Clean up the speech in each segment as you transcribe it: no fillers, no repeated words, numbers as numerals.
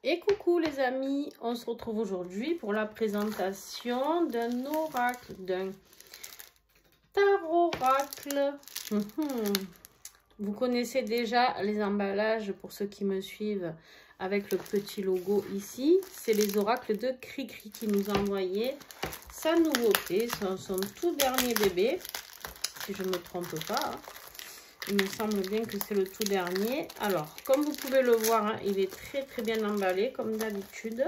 Et coucou les amis, on se retrouve aujourd'hui pour la présentation d'un oracle, d'un tarot-oracle. Vous connaissez déjà les emballages pour ceux qui me suivent avec le petit logo ici. C'est les oracles de Cricri qui nous a envoyé sa nouveauté, son tout dernier bébé, si je ne me trompe pas. Il me semble bien que c'est le tout dernier. Alors, comme vous pouvez le voir, hein, il est très bien emballé, comme d'habitude.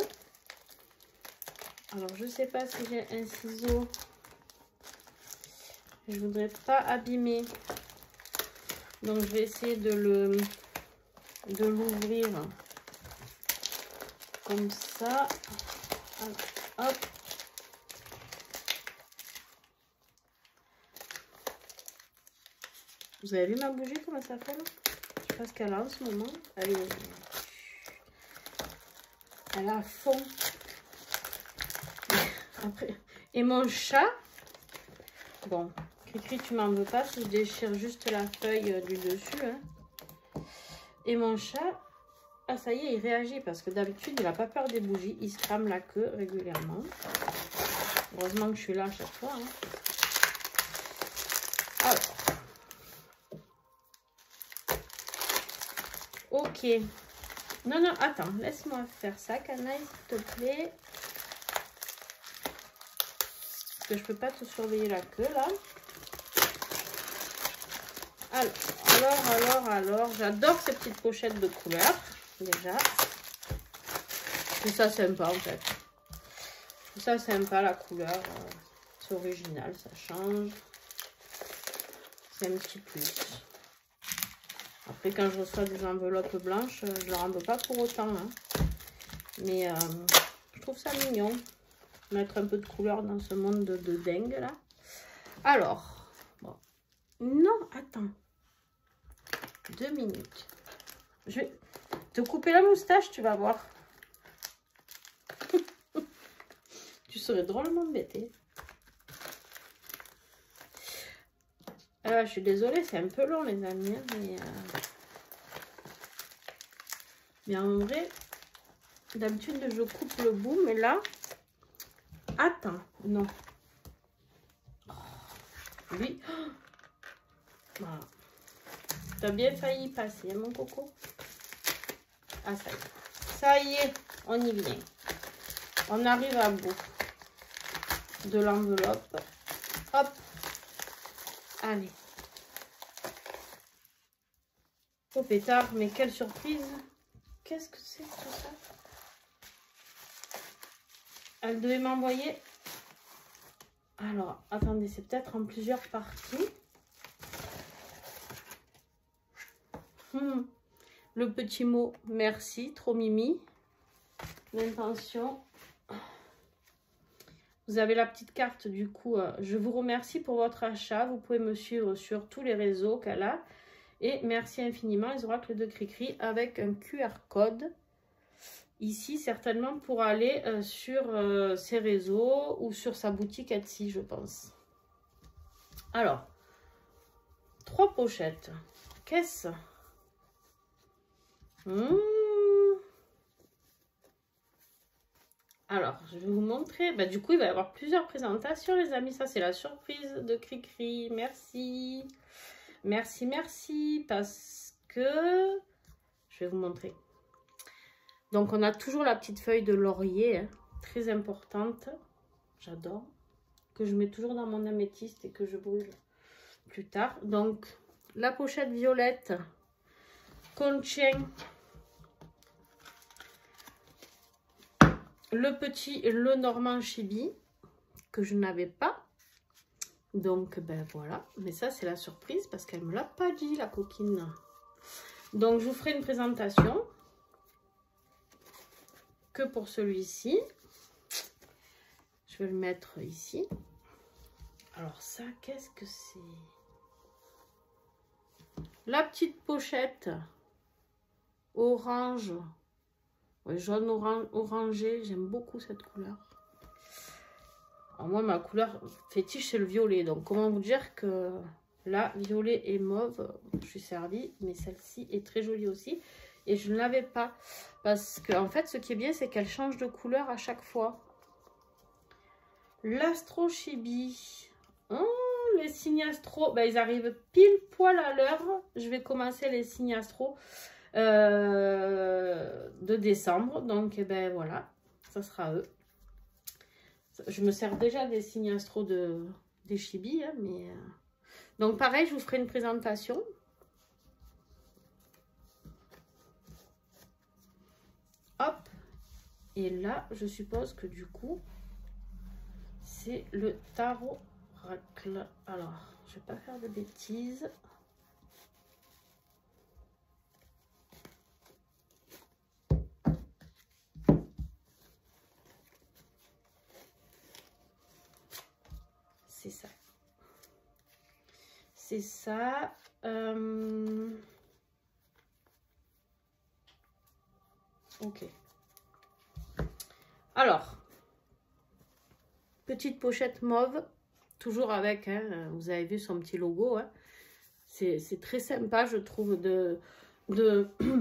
Alors, je ne sais pas si j'ai un ciseau. Je ne voudrais pas abîmer. Donc, je vais essayer de l'ouvrir comme ça. Alors, hop. Vous avez vu ma bougie, comment ça fait là? Je sais pas ce qu'elle a en ce moment. Elle a à fond. Après. Et mon chat, bon, Cricri, tu m'en veux pas si je déchire juste la feuille du dessus. Hein. Et mon chat, ah ça y est, il réagit parce que d'habitude, il n'a pas peur des bougies. Il se crame la queue régulièrement. Heureusement que je suis là à chaque fois. Hein. Alors. Ok. Non, attends. Laisse-moi faire ça, Canaille, s'il te plaît. Parce que je peux pas te surveiller la queue, là. Alors. J'adore ces petites pochettes de couleurs, déjà. Tout ça sympa, en fait. Tout ça sympa, la couleur. C'est original, ça change. C'est un petit plus. Après, quand je reçois des enveloppes blanches, je ne leur en veux pas pour autant. Hein. Mais je trouve ça mignon. Mettre un peu de couleur dans ce monde de dingue, là. Alors, bon. Non, attends. 2 minutes. Je vais te couper la moustache, tu vas voir. Tu serais drôlement embêtée. Je suis désolée, c'est un peu long, les amis. Mais en vrai, d'habitude, je coupe le bout, mais là... Attends, non. Lui... Voilà. T'as bien failli y passer, hein, mon coco? Ah, ça y est. Ça y est, on y vient. On arrive à bout de l'enveloppe. Hop. Allez. Oh pétard, mais quelle surprise. Qu'est-ce que c'est tout ça? Elle devait m'envoyer... Alors, attendez, c'est peut-être en plusieurs parties. Le petit mot merci, trop mimi. L'intention. Vous avez la petite carte du coup. Je vous remercie pour votre achat. Vous pouvez me suivre sur tous les réseaux qu'elle a. Et merci infiniment les oracles de Cricri avec un QR code. Ici, certainement pour aller sur ses réseaux ou sur sa boutique Etsy, je pense. Alors, 3 pochettes. Qu'est-ce? Alors, je vais vous montrer. Bah, du coup, il va y avoir plusieurs présentations, les amis. Ça, c'est la surprise de Cricri. Merci. Merci. Parce que... Je vais vous montrer. Donc, on a toujours la petite feuille de laurier. Hein, très importante. J'adore. Que je mets toujours dans mon améthyste et que je brûle plus tard. Donc, la pochette violette contient... le Normand Chibi que je n'avais pas. Donc, ben voilà. Mais ça, c'est la surprise parce qu'elle ne me l'a pas dit, la coquine. Donc, je vous ferai une présentation que pour celui-ci. Je vais le mettre ici. Alors ça, qu'est-ce que c'est? La petite pochette orange. Ouais, jaune orangé, j'aime beaucoup cette couleur. Alors moi, ma couleur fétiche, c'est le violet. Donc, comment vous dire que là, violet et mauve, je suis servie. Mais celle-ci est très jolie aussi. et je ne l'avais pas. Parce que en fait, ce qui est bien, c'est qu'elle change de couleur à chaque fois. L'Astro Chibi. Oh, les signes astro, ben, ils arrivent pile poil à l'heure. Je vais commencer les signes astro de décembre. Donc, eh ben voilà, ça sera eux. Je me sers déjà des signes astro des Chibi, hein, mais... Donc, pareil, je vous ferai une présentation. Hop. Et là, je suppose que du coup, c'est le tarot oracle. Alors, je vais pas faire de bêtises. C'est ça. C'est ça. Ok. Alors, petite pochette mauve, toujours avec, hein, vous avez vu son petit logo. Hein. C'est très sympa, je trouve, de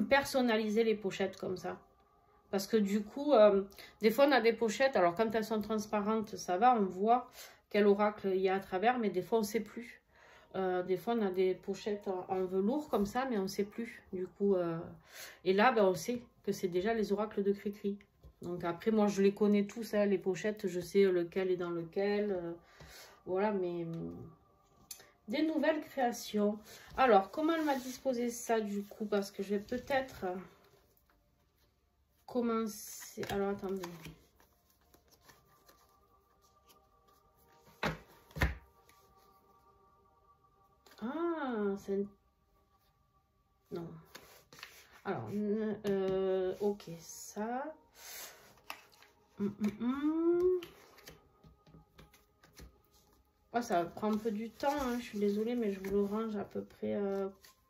personnaliser les pochettes comme ça. Parce que du coup, des fois on a des pochettes, alors quand elles sont transparentes, ça va, on voit quel oracle il y a à travers, mais des fois on ne sait plus. Des fois on a des pochettes en velours comme ça, mais on ne sait plus. Du coup, et là, ben, on sait que c'est déjà les oracles de Cricri. Donc après, moi je les connais tous, hein, les pochettes, je sais lequel est dans lequel. Voilà, mais des nouvelles créations. Alors, comment elle m'a disposé ça du coup? Parce que je vais peut-être... commencer. Alors attendez. Ah, c'est... Non. Alors, ok, ça. Oh, ça prend un peu du temps, hein. Je suis désolée, mais je vous le range à peu près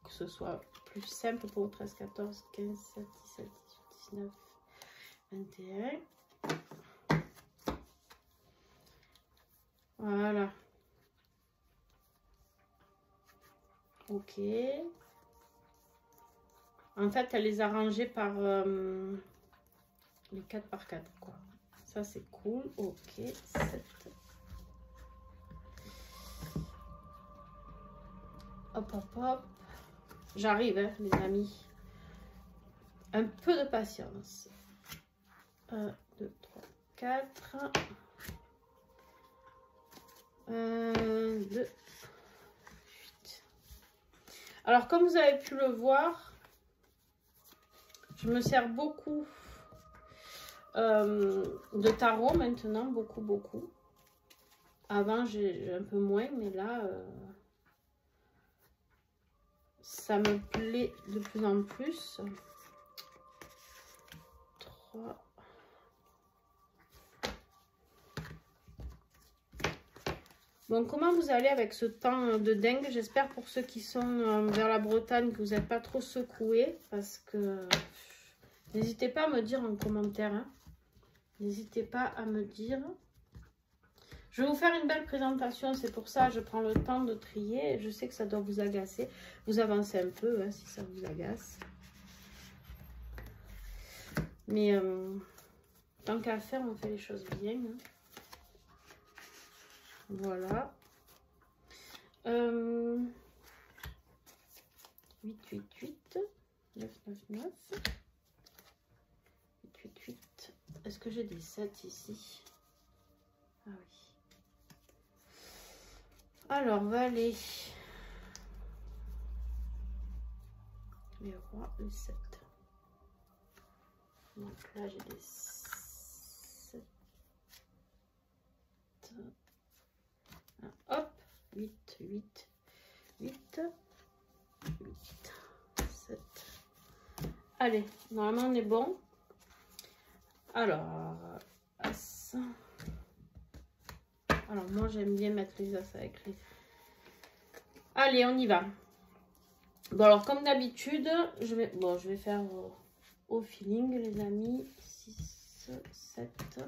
que ce soit plus simple pour 13, 14, 15, 16, 17, 18, 19, 21. Voilà. Ok. En fait, elle les a rangés par les 4 par 4, quoi. Ça, c'est cool. Ok. 7. Hop, hop, hop. J'arrive, hein, les amis. Un peu de patience. 1, 2, 3, 4. 1, 2, 8. Alors, comme vous avez pu le voir, je me sers beaucoup de tarot maintenant. Beaucoup. Avant, j'ai un peu moins, mais là... ça me plaît de plus en plus. 3. Bon, comment vous allez avec ce temps de dingue? J'espère pour ceux qui sont vers la Bretagne que vous n'êtes pas trop secoués. Parce que n'hésitez pas à me dire en commentaire. Hein. N'hésitez pas à me dire. Je vais vous faire une belle présentation. C'est pour ça que je prends le temps de trier. Je sais que ça doit vous agacer. Vous avancez un peu hein, si ça vous agace. Mais tant qu'à faire, on fait les choses bien. Hein. Voilà. 8, 8, 8. 9, 9, 9. 8, 8, 8. Est-ce que j'ai des 7 ici? Ah oui. Alors, valet. Les rois, les 7. Donc là, j'ai des 7. Hop, 8, 8, 8, 8, 7. Allez, normalement on est bon. Alors, As. Alors moi j'aime bien mettre les As avec les... Allez, on y va. Bon alors comme d'habitude, je vais faire au feeling les amis. 6, 7.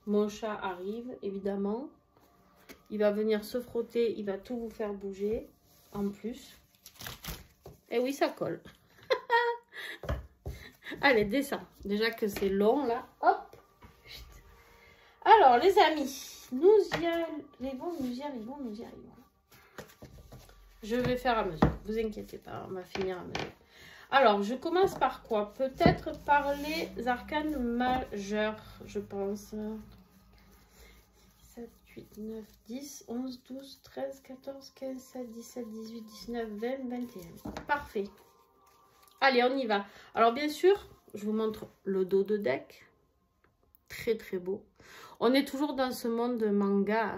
Mon chat arrive évidemment. Il va venir se frotter, il va tout vous faire bouger en plus. Et oui, ça colle. Allez, descends. Déjà que c'est long, là. Hop. Alors, les amis, nous y arrivons. Je vais faire à mesure. Vous inquiétez pas, on va finir à mesure. Alors, je commence par quoi? Peut-être par les arcanes majeurs, je pense. 7, 8, 9, 10, 11, 12, 13, 14, 15, 16, 17, 18, 19, 20, 21. Parfait. Allez, on y va. Alors, bien sûr, je vous montre le dos de deck. Très, très beau. On est toujours dans ce monde de manga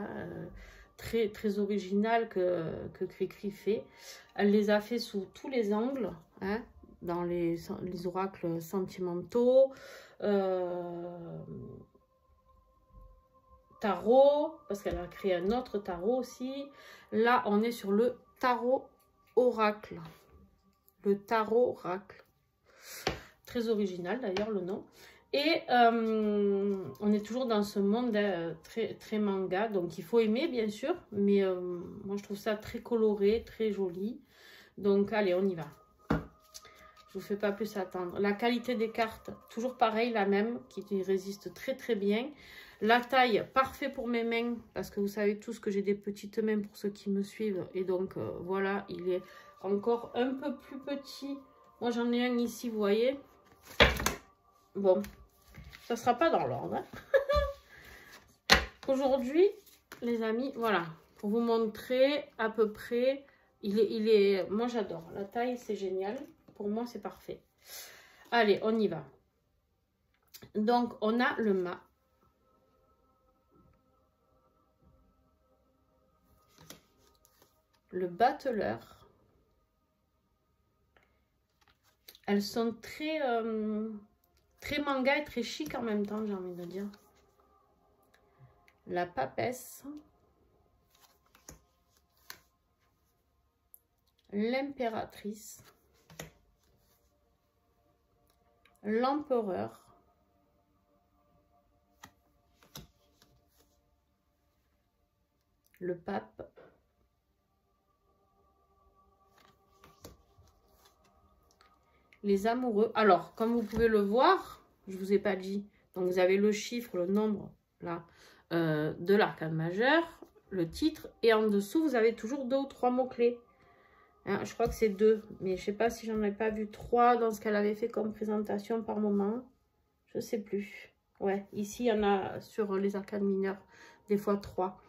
très, très original que Cricri fait. Elle les a fait sous tous les angles, hein, dans les oracles sentimentaux, tarot, parce qu'elle a créé un autre tarot aussi. Là, on est sur le tarot oracle. Le tarot oracle. Très original d'ailleurs le nom. Et on est toujours dans ce monde très, très manga. Donc il faut aimer bien sûr. Mais moi je trouve ça très coloré, très joli. Donc allez, on y va. Je vous fais pas plus attendre. La qualité des cartes, toujours pareil, la même, qui résiste très très bien. La taille, parfait pour mes mains, parce que vous savez tous que j'ai des petites mains pour ceux qui me suivent. Et donc voilà, il est encore un peu plus petit. Moi j'en ai un ici, vous voyez. Bon, ça ne sera pas dans l'ordre. Hein. Aujourd'hui, les amis, voilà, pour vous montrer à peu près, moi j'adore. La taille, c'est génial. Pour moi, c'est parfait. Allez, on y va. Donc, on a le mât. Le battleur. Elles sont très, très manga et très chic en même temps, j'ai envie de dire. La papesse. L'impératrice. L'empereur. Le pape. Les amoureux. Alors, comme vous pouvez le voir, je ne vous ai pas dit. Donc, vous avez le chiffre, le nombre, là, de l'arcane majeur, le titre. Et en dessous, vous avez toujours 2 ou 3 mots-clés. Hein, je crois que c'est 2. Mais je ne sais pas si j'en ai pas vu 3 dans ce qu'elle avait fait comme présentation par moment. Je ne sais plus. Ouais, ici, il y en a sur les arcanes mineurs, des fois 3.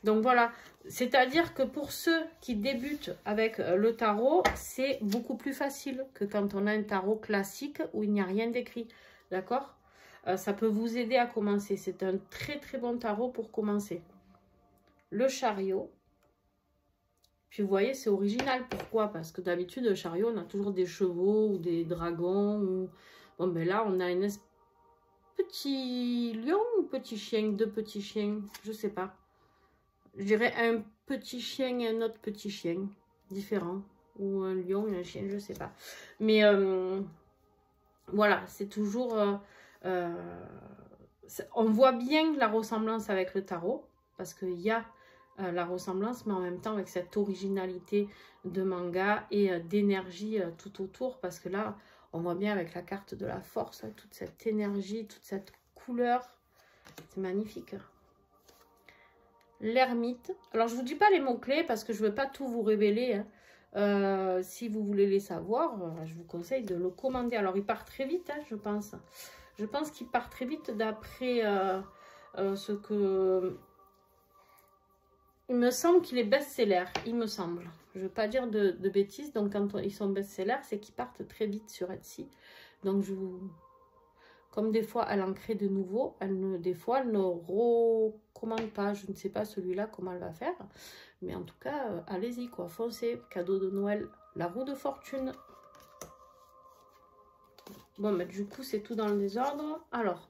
Donc voilà, c'est-à-dire que pour ceux qui débutent avec le tarot, c'est beaucoup plus facile que quand on a un tarot classique où il n'y a rien d'écrit, d'accord? Ça peut vous aider à commencer, c'est un très très bon tarot pour commencer. Le chariot, puis vous voyez c'est original, pourquoi? Parce que d'habitude le chariot on a toujours des chevaux ou des dragons, ou... bon ben là on a un petit lion ou petit chien, 2 petits chiens, je sais pas. Je dirais un petit chien et un autre petit chien, différent. Ou un lion et un chien, je sais pas. Mais voilà, c'est toujours... on voit bien la ressemblance avec le tarot. Parce qu'il y a la ressemblance, mais en même temps avec cette originalité de manga et d'énergie tout autour. Parce que là, on voit bien avec la carte de la force, toute cette énergie, toute cette couleur. C'est magnifique. L'ermite. Alors, je ne vous dis pas les mots-clés parce que je ne veux pas tout vous révéler. Hein. Si vous voulez les savoir, je vous conseille de le commander. Alors, il part très vite, hein, je pense. Je pense qu'il part très vite d'après ce que... Il me semble qu'il est best-seller, il me semble. Je ne veux pas dire de bêtises. Donc, quand ils sont best-sellers, c'est qu'ils partent très vite sur Etsy. Donc, je vous... Comme des fois, elle en crée de nouveaux, des fois, elle ne recommande pas. Je ne sais pas celui-là comment elle va faire. Mais en tout cas, allez-y, quoi. Foncez. Cadeau de Noël. La roue de fortune. Bon, bah, du coup, c'est tout dans le désordre. Alors,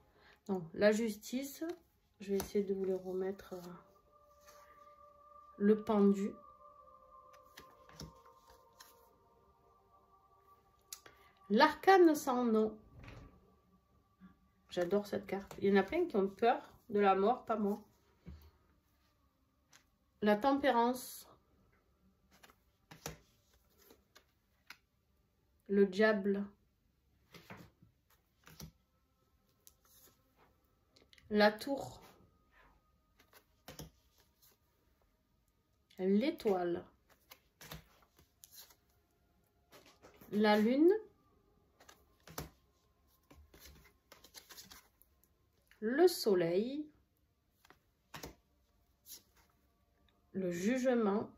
donc, la justice. Je vais essayer de vous le remettre. Le pendu. L'arcane sans nom. J'adore cette carte. Il y en a plein qui ont peur de la mort, pas moi. La tempérance. Le diable. la tour, l'étoile, la lune, le soleil, le jugement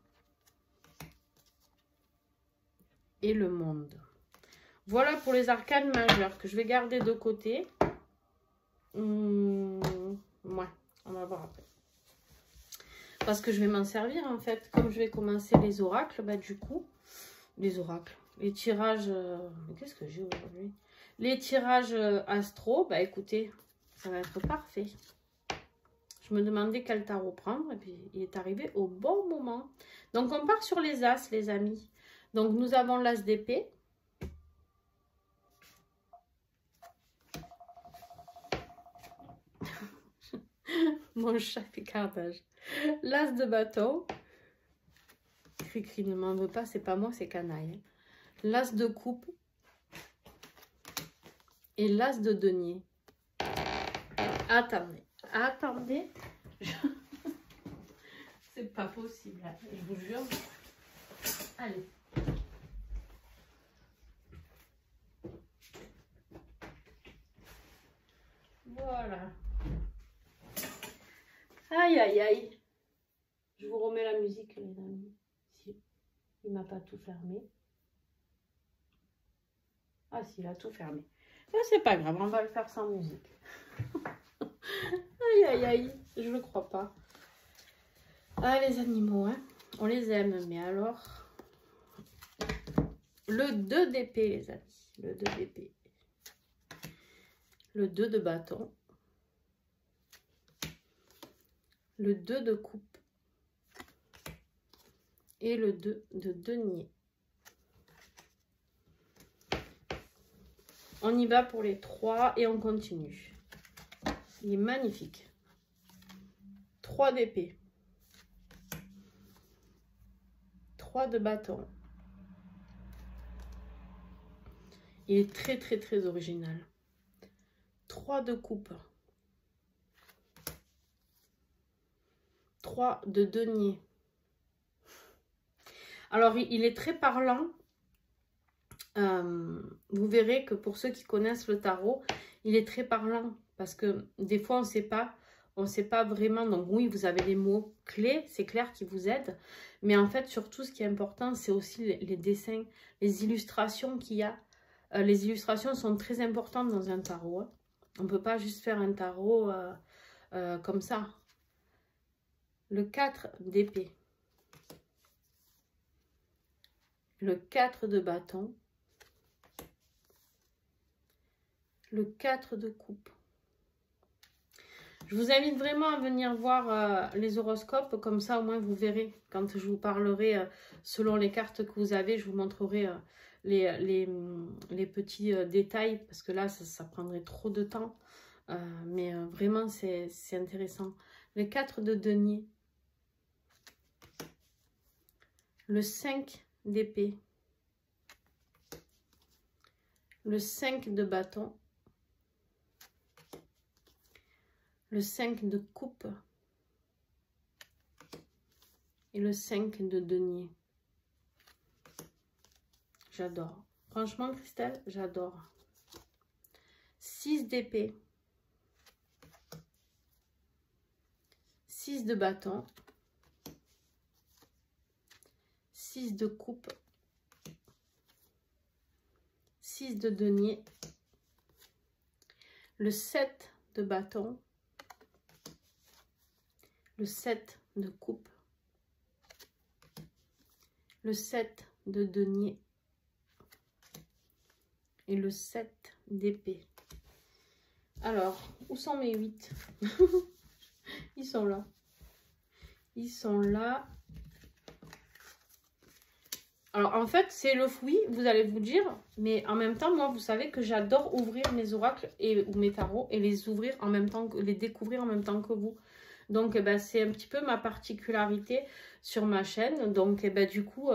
et le monde. Voilà pour les arcanes majeures que je vais garder de côté. Ouais, on va voir après. Parce que je vais m'en servir en fait. Comme je vais commencer les oracles, bah du coup, les oracles, les tirages... qu'est-ce que j'ai aujourd'hui? Les tirages astro, bah écoutez, ça va être parfait. Je me demandais quel tarot prendre et puis il est arrivé au bon moment. Donc on part sur les as, les amis. Donc nous avons l'as d'épée. Mon chat picardage. L'as de bâton. Cri-cri, ne m'en veut pas, c'est pas moi, c'est canaille. L'as de coupe. Et l'as de denier. Attendez, attendez. C'est pas possible, hein, je vous jure. Allez. Voilà. Aïe, aïe, aïe. Je vous remets la musique, les amis. Si, il m'a pas tout fermé. Ah, si, il a tout fermé. Mais c'est pas grave, on va le faire sans musique. Aïe, aïe, aïe. Je ne crois pas. Ah, les animaux, hein. On les aime, mais alors... Le 2 d'épée, les amis. Le 2 d'épée. Le 2 de bâton. Le 2 de coupe. Et le 2 de denier. On y va pour les 3 et on continue. Il est magnifique. 3 d'épée. 3 de bâton. Il est très très très original. 3 de coupe. 3 de denier. Alors il est très parlant. Vous verrez que pour ceux qui connaissent le tarot, il est très parlant. Parce que des fois on ne sait pas vraiment. Donc oui, vous avez les mots clés, c'est clair, qui vous aident. Mais en fait, surtout, ce qui est important, c'est aussi les dessins, les illustrations qu'il y a. Les illustrations sont très importantes dans un tarot. Hein. On ne peut pas juste faire un tarot comme ça. Le 4 d'épée. Le 4 de bâton. Le 4 de coupe. Je vous invite vraiment à venir voir les horoscopes, comme ça au moins vous verrez. Quand je vous parlerai selon les cartes que vous avez, je vous montrerai les petits détails, parce que là ça prendrait trop de temps. Mais vraiment c'est intéressant. Le 4 de denier. Le 5 d'épée. Le 5 de bâton. Le 5 de coupe et le 5 de denier. J'adore. Franchement, Christelle, j'adore. 6 d'épée. 6 de bâton. 6 de coupe. 6 de denier. Le 7 de bâton. Le 7 de coupe, le 7 de denier et le 7 d'épée. Alors, où sont mes 8? Ils sont là. Ils sont là. Alors, en fait, c'est le fruit, vous allez vous dire, mais en même temps, moi, vous savez que j'adore ouvrir mes oracles ou mes tarots et les ouvrir en même temps, les découvrir en même temps que vous. Donc, eh ben, c'est un petit peu ma particularité sur ma chaîne. Donc, eh ben, du coup,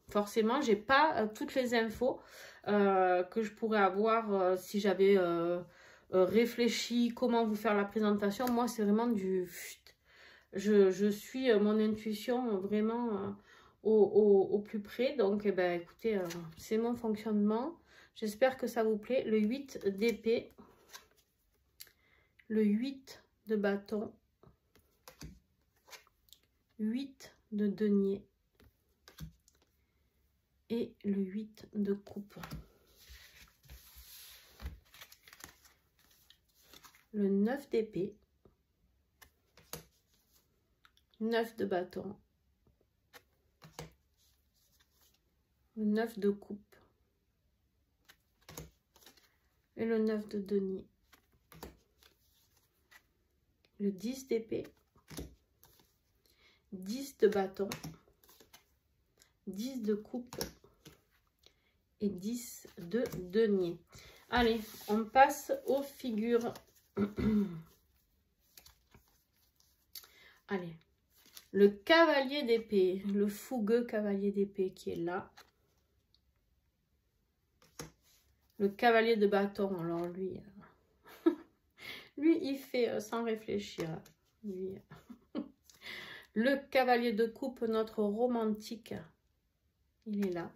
forcément, j'ai pas toutes les infos que je pourrais avoir si j'avais réfléchi comment vous faire la présentation. Moi, c'est vraiment du... Je suis mon intuition vraiment au plus près. Donc, eh ben, écoutez, c'est mon fonctionnement. J'espère que ça vous plaît. Le 8 d'épée, le 8 de bâton, 8 de denier et le 8 de coupe. Le 9 d'épée, 9 de bâton, le 9 de coupe et le 9 de denier, le 10 d'épée, 10 de bâton, 10 de coupe et 10 de denier. Allez, on passe aux figures. Allez, le cavalier d'épée, le fougueux cavalier d'épée qui est là. Le cavalier de bâton, alors lui, lui il fait sans réfléchir. Lui. Le cavalier de coupe, notre romantique, il est là.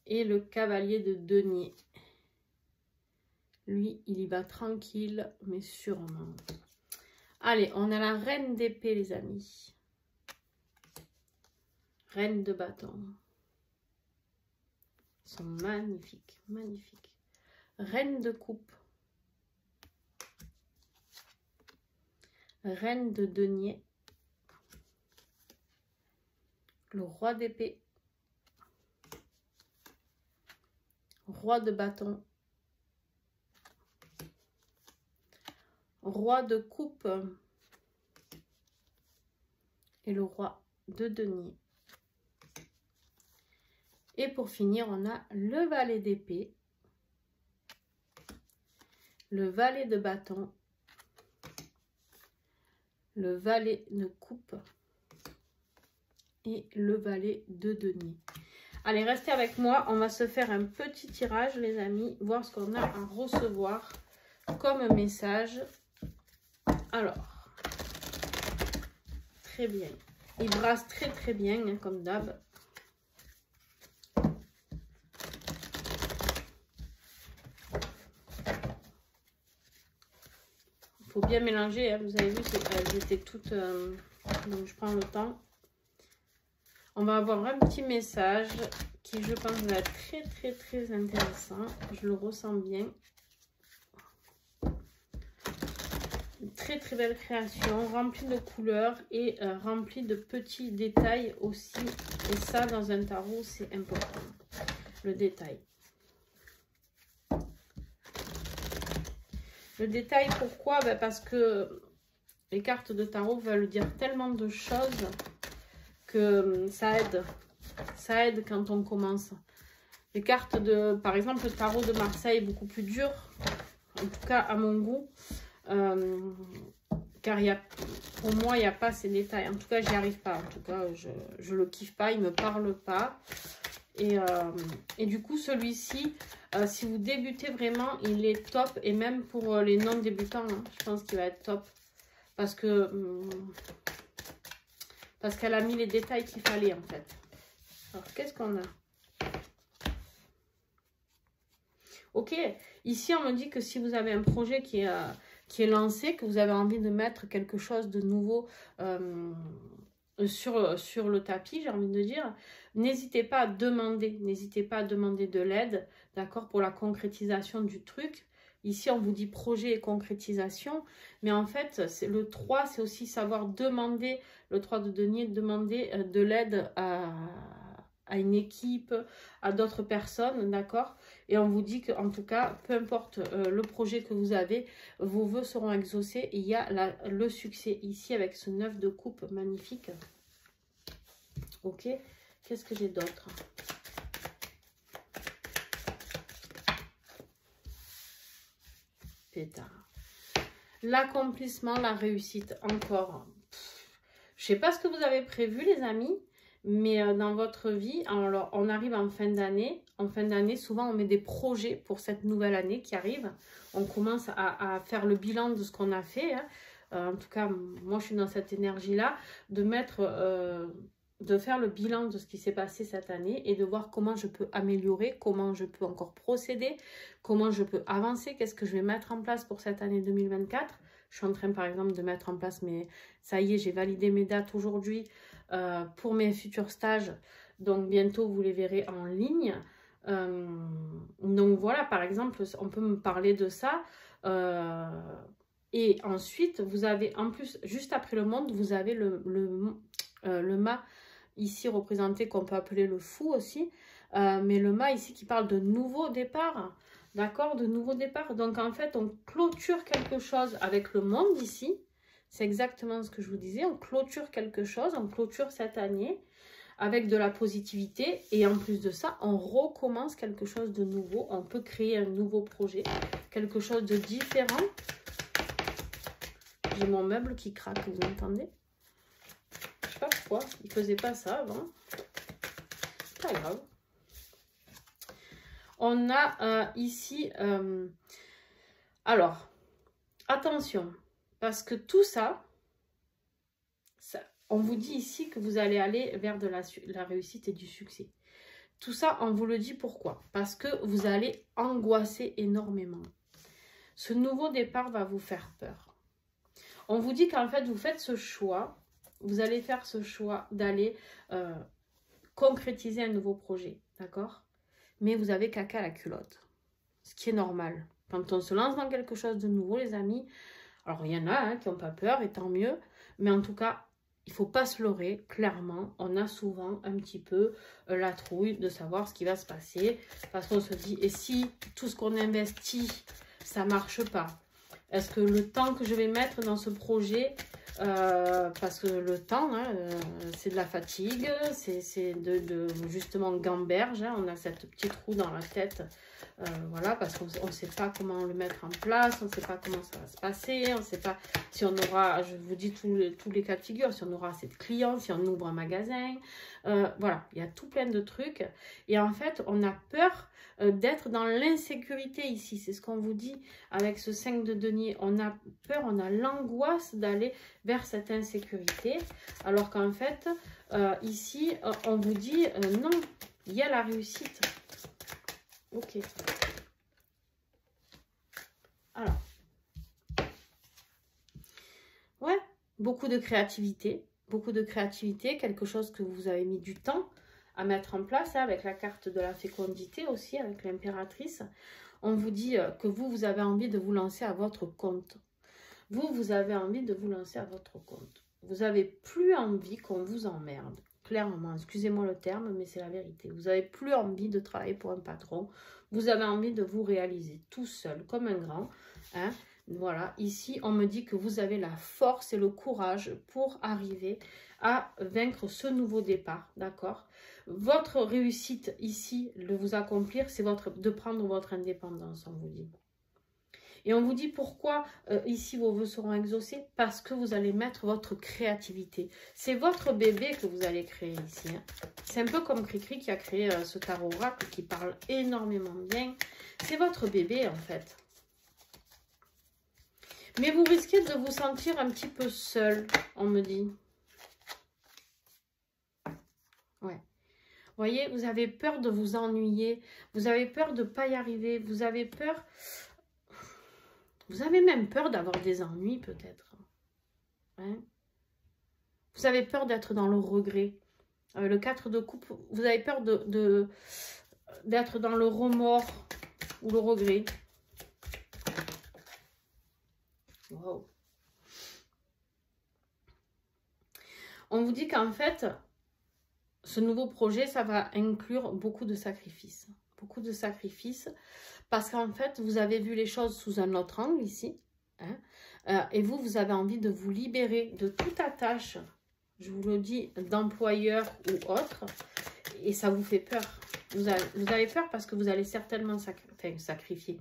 Et le cavalier de denier, lui, il y va tranquille, mais sûrement. Allez, on a la reine d'épée, les amis. Reine de bâton. Ils sont magnifiques, magnifiques. Reine de coupe. Reine de denier. Le roi d'épée. Roi de bâton. Roi de coupe. Et le roi de denier. Et pour finir, on a le valet d'épée, le valet de bâton, le valet de coupe et le valet de denier. Allez, restez avec moi. On va se faire un petit tirage, les amis, voir ce qu'on a à recevoir comme message. Alors, très bien. Il brasse très très bien, hein, comme d'hab. Faut bien mélanger, hein. Vous avez vu, elles étaient toutes... donc je prends le temps. On va avoir un petit message qui, je pense, va être très très très intéressant. Je le ressens bien. Une très très belle création, remplie de couleurs et remplie de petits détails aussi. Et ça, dans un tarot, c'est important. Le détail. Le détail, pourquoi? Ben parce que les cartes de tarot veulent dire tellement de choses que ça aide. Ça aide quand on commence. Les cartes de, par exemple, le tarot de Marseille est beaucoup plus dur, en tout cas à mon goût, car pour moi, il n'y a pas ces détails. En tout cas, j'y arrive pas. En tout cas, je le kiffe pas, il me parle pas. Et du coup, celui-ci, si vous débutez vraiment, il est top. Et même pour les non-débutants, hein, je pense qu'il va être top. Parce qu'elle a mis les détails qu'il fallait, en fait. Alors, qu'est-ce qu'on a? Ok, ici, on me dit que si vous avez un projet qui est lancé, que vous avez envie de mettre quelque chose de nouveau sur le tapis, j'ai envie de dire, n'hésitez pas à demander. N'hésitez pas à demander de l'aide, d'accord, pour la concrétisation du truc. Ici, on vous dit projet et concrétisation. Mais en fait, le 3, c'est aussi savoir demander, le 3 de denier, demander de l'aide à une équipe, à d'autres personnes, d'accord? Et on vous dit qu'en tout cas, peu importe le projet que vous avez, vos vœux seront exaucés. Et il y a le succès ici avec ce 9 de coupe magnifique. Ok, qu'est-ce que j'ai d'autre? L'accomplissement, la réussite, encore. Je sais pas ce que vous avez prévu, les amis, mais dans votre vie, alors on arrive en fin d'année, en fin d'année, souvent on met des projets pour cette nouvelle année qui arrive. On commence à faire le bilan de ce qu'on a fait. Hein. En tout cas, moi je suis dans cette énergie-là, de faire le bilan de ce qui s'est passé cette année et de voir comment je peux améliorer, comment je peux encore procéder, comment je peux avancer, qu'est-ce que je vais mettre en place pour cette année 2024. Je suis en train par exemple de mettre en place, mais ça y est, j'ai validé mes dates aujourd'hui pour mes futurs stages. Donc bientôt vous les verrez en ligne. Donc voilà, par exemple, on peut me parler de ça. Et ensuite, vous avez en plus, juste après le monde, vous avez le mât ici représenté qu'on peut appeler le fou aussi. Mais le mât ici qui parle de nouveau départ. D'accord, de nouveau départ. Donc en fait, on clôture quelque chose avec le monde ici. C'est exactement ce que je vous disais. On clôture quelque chose, on clôture cette année avec de la positivité. Et en plus de ça, on recommence quelque chose de nouveau. On peut créer un nouveau projet, quelque chose de différent. J'ai mon meuble qui craque, vous entendez? Je sais pas pourquoi, il faisait pas ça avant. C'est pas grave. On a ici... alors, attention, parce que tout ça, on vous dit ici que vous allez aller vers de la réussite et du succès. Tout ça, on vous le dit pourquoi? Parce que vous allez angoisser énormément. Ce nouveau départ va vous faire peur. On vous dit qu'en fait, vous faites ce choix, vous allez faire ce choix d'aller concrétiser un nouveau projet, d'accord? Mais vous avez caca à la culotte, ce qui est normal. Quand on se lance dans quelque chose de nouveau, les amis, alors il y en a hein, qui n'ont pas peur, et tant mieux, mais en tout cas, il ne faut pas se leurrer, clairement, on a souvent un petit peu la trouille de savoir ce qui va se passer, parce qu'on se dit, et si tout ce qu'on investit, ça ne marche pas? Est-ce que le temps que je vais mettre dans ce projet, parce que le temps, hein, c'est de la fatigue, c'est justement gamberge, hein, on a cette petite roue dans la tête, voilà, parce qu'on ne sait pas comment le mettre en place, on ne sait pas comment ça va se passer, on ne sait pas si on aura, je vous dis tous les cas de figure, si on aura assez de clients, si on ouvre un magasin, voilà, il y a tout plein de trucs, et en fait, on a peur d'être dans l'insécurité ici, c'est ce qu'on vous dit avec ce 5 de denier, on a peur, on a l'angoisse d'aller vers cette insécurité, alors qu'en fait, ici, on vous dit non, il y a la réussite. Ok. Alors. Ouais, beaucoup de créativité, quelque chose que vous avez mis du temps à mettre en place, hein, avec la carte de la fécondité aussi, avec l'impératrice. On vous dit que vous avez envie de vous lancer à votre compte. Vous avez envie de vous lancer à votre compte. Vous n'avez plus envie qu'on vous emmerde. Clairement, excusez-moi le terme, mais c'est la vérité. Vous n'avez plus envie de travailler pour un patron. Vous avez envie de vous réaliser tout seul, comme un grand. Hein. Voilà, ici, on me dit que vous avez la force et le courage pour arriver à vaincre ce nouveau départ, d'accord? Votre réussite ici, de vous accomplir, c'est de prendre votre indépendance, on vous dit. Et on vous dit pourquoi ici vos vœux seront exaucés, parce que vous allez mettre votre créativité. C'est votre bébé que vous allez créer ici. Hein. C'est un peu comme Cricri qui a créé ce tarot oracle qui parle énormément bien. C'est votre bébé en fait. Mais vous risquez de vous sentir un petit peu seul, on me dit. Ouais. Vous voyez, vous avez peur de vous ennuyer. Vous avez peur de ne pas y arriver. Vous avez peur... Vous avez même peur d'avoir des ennuis, peut-être. Hein? Vous avez peur d'être dans le regret. Le 4 de coupe, vous avez peur d'être dans le remords ou le regret. Wow. On vous dit qu'en fait, ce nouveau projet, ça va inclure beaucoup de sacrifices. Beaucoup de sacrifices. Parce qu'en fait, vous avez vu les choses sous un autre angle ici. Hein, et vous avez envie de vous libérer de toute attache, je vous le dis, d'employeur ou autre. Et ça vous fait peur. Vous avez peur parce que vous allez certainement sacrifier.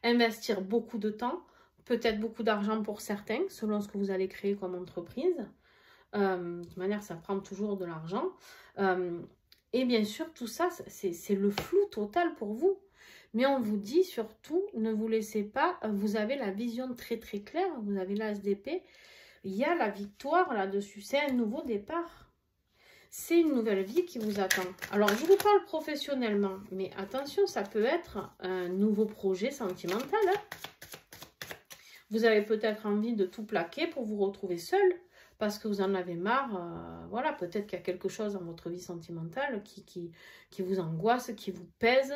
Investir beaucoup de temps, peut-être beaucoup d'argent pour certains, selon ce que vous allez créer comme entreprise. De toute manière, ça prend toujours de l'argent. Et bien sûr, tout ça, c'est le flou total pour vous. Mais on vous dit surtout, ne vous laissez pas, vous avez la vision très très claire, vous avez l'as d'épée, il y a la victoire là-dessus, c'est un nouveau départ. C'est une nouvelle vie qui vous attend. Alors, je vous parle professionnellement, mais attention, ça peut être un nouveau projet sentimental. Hein. Vous avez peut-être envie de tout plaquer pour vous retrouver seul, parce que vous en avez marre. Voilà, peut-être qu'il y a quelque chose dans votre vie sentimentale qui vous angoisse, qui vous pèse.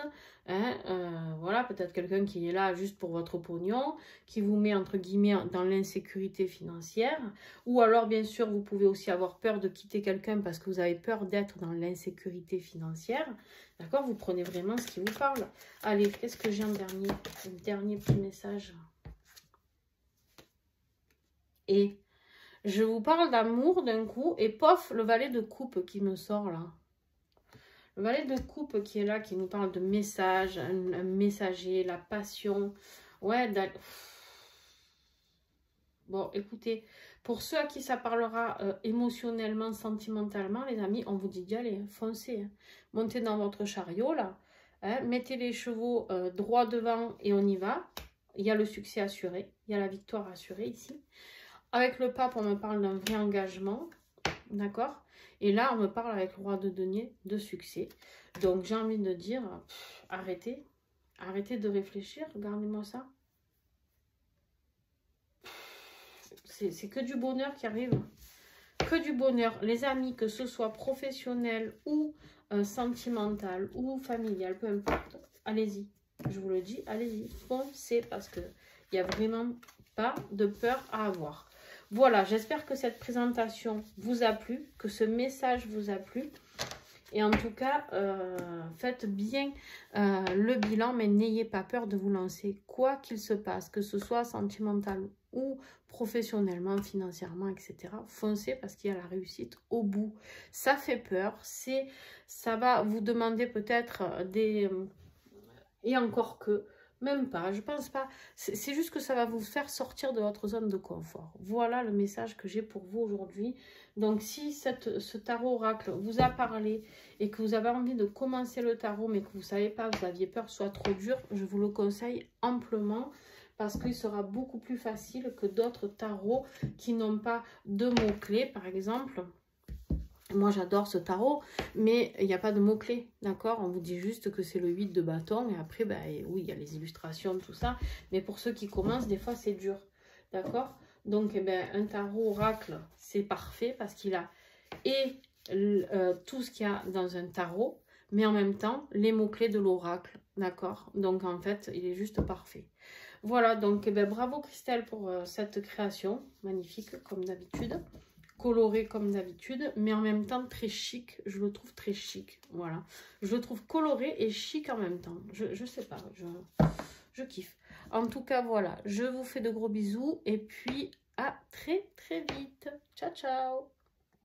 Hein, voilà, peut-être quelqu'un qui est là juste pour votre pognon, qui vous met entre guillemets dans l'insécurité financière. Ou alors, bien sûr, vous pouvez aussi avoir peur de quitter quelqu'un parce que vous avez peur d'être dans l'insécurité financière. D'accord? Vous prenez vraiment ce qui vous parle. Allez, qu'est-ce que j'ai en dernier? Un dernier petit message. Et je vous parle d'amour d'un coup, et pof, le valet de coupe qui me sort là. Le valet de coupe qui est là, qui nous parle de message, un messager, la passion. Ouais, bon, écoutez, pour ceux à qui ça parlera émotionnellement, sentimentalement, les amis, on vous dit d'y aller, hein, foncez. Hein. Montez dans votre chariot là, hein, mettez les chevaux droit devant et on y va. Il y a le succès assuré, il y a la victoire assurée ici. Avec le pape, on me parle d'un vrai engagement, d'accord? Et là, on me parle avec le roi de denier de succès. Donc, j'ai envie de dire, arrêtez. Arrêtez de réfléchir, regardez-moi ça. C'est que du bonheur qui arrive. Que du bonheur. Les amis, que ce soit professionnel ou sentimental ou familial, peu importe. Allez-y. Je vous le dis, allez-y. Foncez parce qu'il n'y a vraiment pas de peur à avoir. Voilà, j'espère que cette présentation vous a plu, que ce message vous a plu. Et en tout cas, faites bien le bilan, mais n'ayez pas peur de vous lancer, quoi qu'il se passe, que ce soit sentimental ou professionnellement, financièrement, etc. Foncez parce qu'il y a la réussite au bout. Ça fait peur, ça va vous demander peut-être des... Et encore que... Même pas, je pense pas. C'est juste que ça va vous faire sortir de votre zone de confort. Voilà le message que j'ai pour vous aujourd'hui. Donc, si ce tarot oracle vous a parlé et que vous avez envie de commencer le tarot, mais que vous ne savez pas, vous aviez peur que ce soit trop dur, je vous le conseille amplement parce qu'il sera beaucoup plus facile que d'autres tarots qui n'ont pas de mots-clés, par exemple. Moi, j'adore ce tarot, mais il n'y a pas de mots-clés, d'accord? On vous dit juste que c'est le 8 de bâton, et après, ben, oui, il y a les illustrations, tout ça. Mais pour ceux qui commencent, des fois, c'est dur, d'accord? Donc, eh ben, un tarot oracle, c'est parfait, parce qu'il a et tout ce qu'il y a dans un tarot, mais en même temps, les mots-clés de l'oracle, d'accord? Donc, en fait, il est juste parfait. Voilà, donc, eh ben, bravo Christelle pour cette création, magnifique, comme d'habitude. Coloré comme d'habitude, mais en même temps très chic. Je le trouve très chic, voilà. Je le trouve coloré et chic en même temps. Je sais pas, je kiffe. En tout cas, voilà. Je vous fais de gros bisous et puis à très très vite. Ciao, ciao.